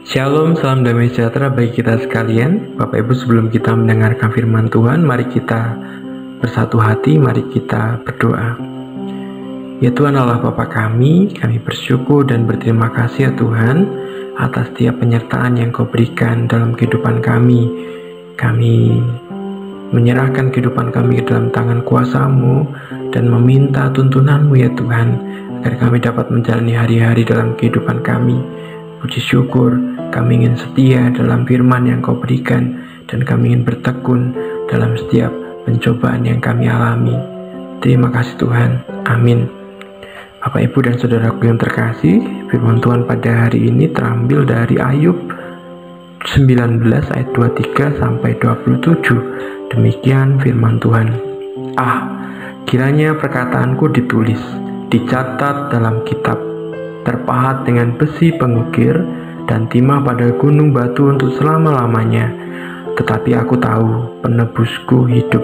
Shalom, salam damai sejahtera bagi kita sekalian. Bapak Ibu, sebelum kita mendengarkan firman Tuhan, mari kita bersatu hati, mari kita berdoa. Ya Tuhan Allah Bapa kami bersyukur dan berterima kasih ya Tuhan atas setiap penyertaan yang Kau berikan dalam kehidupan kami. Kami menyerahkan kehidupan kami ke dalam tangan kuasa-Mu dan meminta tuntunan-Mu ya Tuhan, agar kami dapat menjalani hari-hari dalam kehidupan kami. Puji syukur, kami ingin setia dalam firman yang Kau berikan, dan kami ingin bertekun dalam setiap pencobaan yang kami alami. Terima kasih Tuhan, amin. Bapak Ibu dan Saudaraku yang terkasih, firman Tuhan pada hari ini terambil dari Ayub 19 ayat 23 sampai 27. Demikian firman Tuhan. Kiranya perkataanku ditulis, dicatat dalam kitab, terpahat dengan besi pengukir dan timah pada gunung batu untuk selama-lamanya. Tetapi aku tahu penebusku hidup,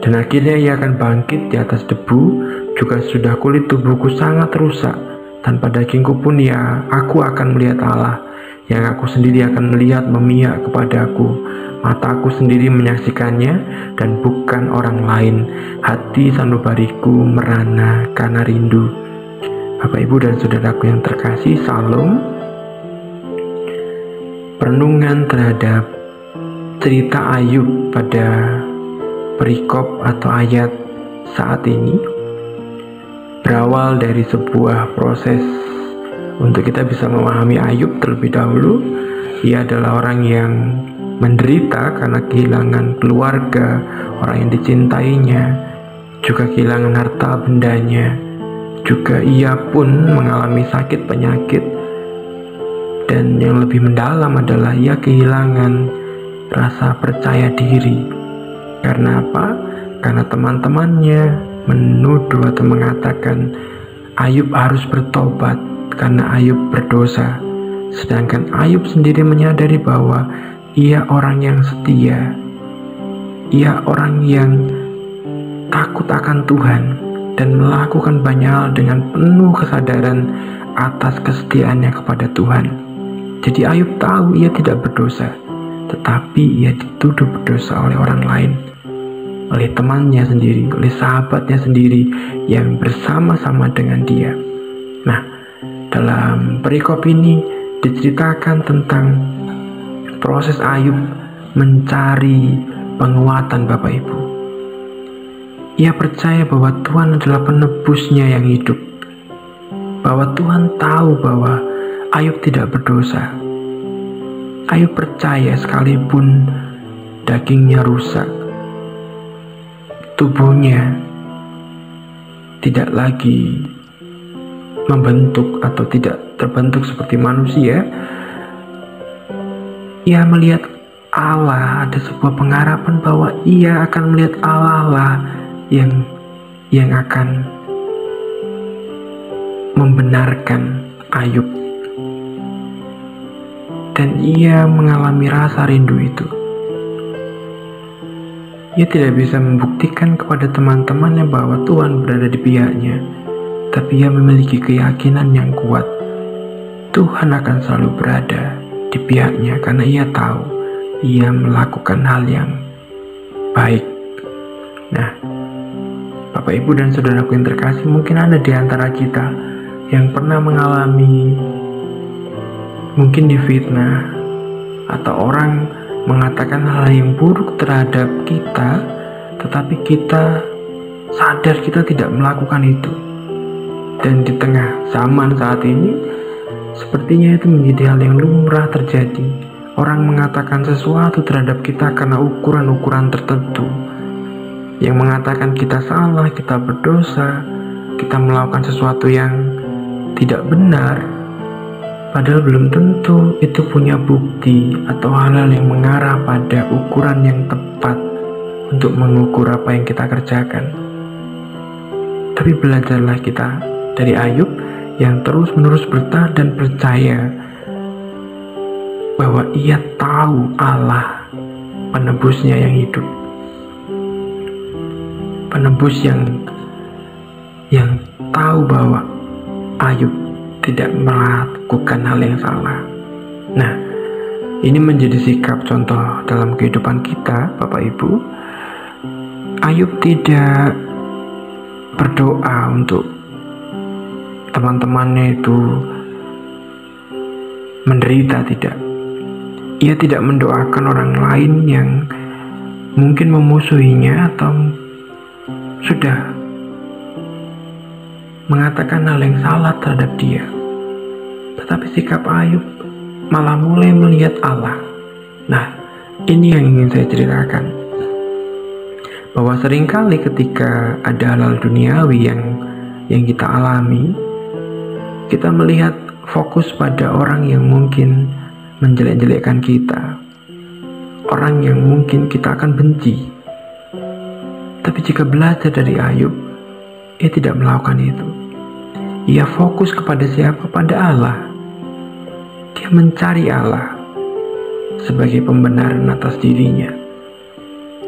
dan akhirnya ia akan bangkit di atas debu. Juga sudah kulit tubuhku sangat rusak, tanpa dagingku pun ya aku akan melihat Allah, yang aku sendiri akan melihat memihak kepadaku. Mataku sendiri menyaksikannya dan bukan orang lain. Hati sanubariku merana karena rindu. Bapak Ibu dan Saudaraku yang terkasih, Salam perenungan terhadap cerita Ayub pada perikop atau ayat saat ini berawal dari sebuah proses untuk kita bisa memahami Ayub terlebih dahulu. Ia adalah orang yang menderita karena kehilangan keluarga, orang yang dicintainya, juga kehilangan harta bendanya. Juga ia pun mengalami sakit penyakit, dan yang lebih mendalam adalah ia kehilangan rasa percaya diri. Karena apa? Karena teman-temannya menuduh atau mengatakan Ayub harus bertobat karena Ayub berdosa. Sedangkan Ayub sendiri menyadari bahwa ia orang yang setia, ia orang yang takut akan Tuhan dan melakukan banyak hal dengan penuh kesadaran atas kesetiaannya kepada Tuhan. Jadi Ayub tahu ia tidak berdosa, tetapi ia dituduh berdosa oleh orang lain, oleh temannya sendiri, oleh sahabatnya sendiri yang bersama-sama dengan dia. Nah, dalam perikop ini diceritakan tentang proses Ayub mencari penguatan. Bapak Ibu, ia percaya bahwa Tuhan adalah penebusnya yang hidup, bahwa Tuhan tahu bahwa Ayub tidak berdosa. Ayub percaya sekalipun dagingnya rusak, tubuhnya tidak lagi membentuk atau tidak terbentuk seperti manusia, ia melihat Allah. Ada sebuah pengharapan bahwa ia akan melihat Allah lah yang akan membenarkan Ayub, dan ia mengalami rasa rindu itu. Ia tidak bisa membuktikan kepada teman-temannya bahwa Tuhan berada di pihaknya, tapi ia memiliki keyakinan yang kuat Tuhan akan selalu berada di pihaknya, karena ia tahu ia melakukan hal yang baik. Nah, Bapak Ibu dan Saudaraku yang terkasih, mungkin ada di antara kita yang pernah mengalami mungkin difitnah atau orang mengatakan hal yang buruk terhadap kita, tetapi kita sadar kita tidak melakukan itu. Dan di tengah zaman saat ini, sepertinya itu menjadi hal yang lumrah terjadi. Orang mengatakan sesuatu terhadap kita karena ukuran-ukuran tertentu, yang mengatakan kita salah, kita berdosa, kita melakukan sesuatu yang tidak benar, padahal belum tentu itu punya bukti atau hal-hal yang mengarah pada ukuran yang tepat untuk mengukur apa yang kita kerjakan. Tapi belajarlah kita dari Ayub yang terus-menerus bertahan dan percaya bahwa ia tahu Allah penebusnya yang hidup, penebus yang tahu bahwa Ayub tidak melakukan hal yang salah. Nah, Ini menjadi sikap contoh dalam kehidupan kita, Bapak Ibu. Ayub tidak berdoa untuk teman-temannya itu menderita, tidak. Ia tidak mendoakan orang lain yang mungkin memusuhinya atau sudah mengatakan hal yang salah terhadap dia. Tetapi sikap Ayub malah mulai melihat Allah. Nah, ini yang ingin saya ceritakan. Bahwa seringkali ketika ada hal-hal duniawi yang kita alami, kita melihat fokus pada orang yang mungkin menjelek-jelekkan kita, orang yang mungkin kita akan benci. Tapi jika belajar dari Ayub, ia tidak melakukan itu. Ia fokus kepada siapa? Pada Allah. Dia mencari Allah sebagai pembenaran atas dirinya.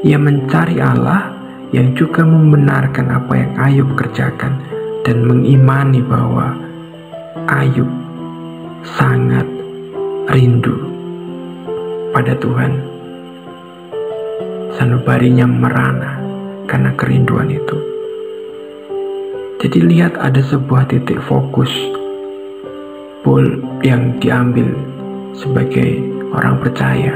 Ia mencari Allah yang juga membenarkan apa yang Ayub kerjakan dan mengimani bahwa Ayub sangat rindu pada Tuhan. Sanubarinya merana karena kerinduan itu. Jadi lihat, ada sebuah titik fokus yang diambil sebagai orang percaya.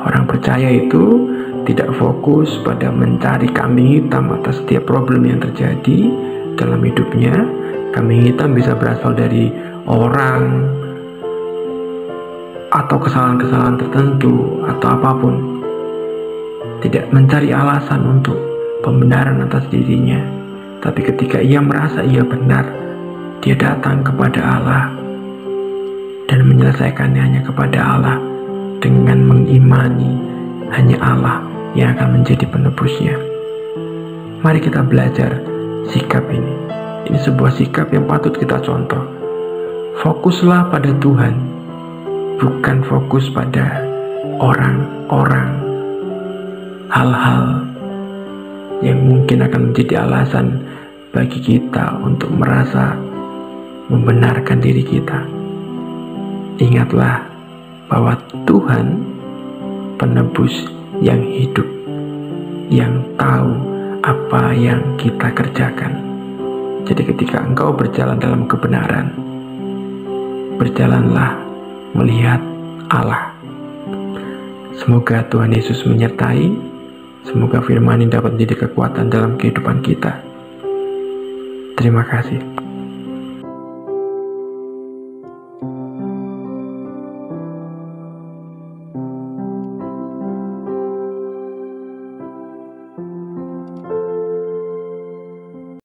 Orang percaya itu tidak fokus pada mencari kambing hitam atas setiap problem yang terjadi dalam hidupnya. Kambing hitam bisa berasal dari orang atau kesalahan-kesalahan tertentu atau apapun. Tidak mencari alasan untuk pembenaran atas dirinya, tapi ketika ia merasa ia benar, dia datang kepada Allah dan menyelesaikannya hanya kepada Allah dengan mengimani hanya Allah yang akan menjadi penebusnya. Mari kita belajar sikap ini. Ini sebuah sikap yang patut kita contoh. Fokuslah pada Tuhan, bukan fokus pada orang-orang, hal-hal yang mungkin akan menjadi alasan bagi kita untuk merasa membenarkan diri kita. Ingatlah bahwa Tuhan penebus yang hidup, yang tahu apa yang kita kerjakan. Jadi ketika engkau berjalan dalam kebenaran, berjalanlah melihat Allah. Semoga Tuhan Yesus menyertai. Semoga firman ini dapat menjadi kekuatan dalam kehidupan kita. Terima kasih.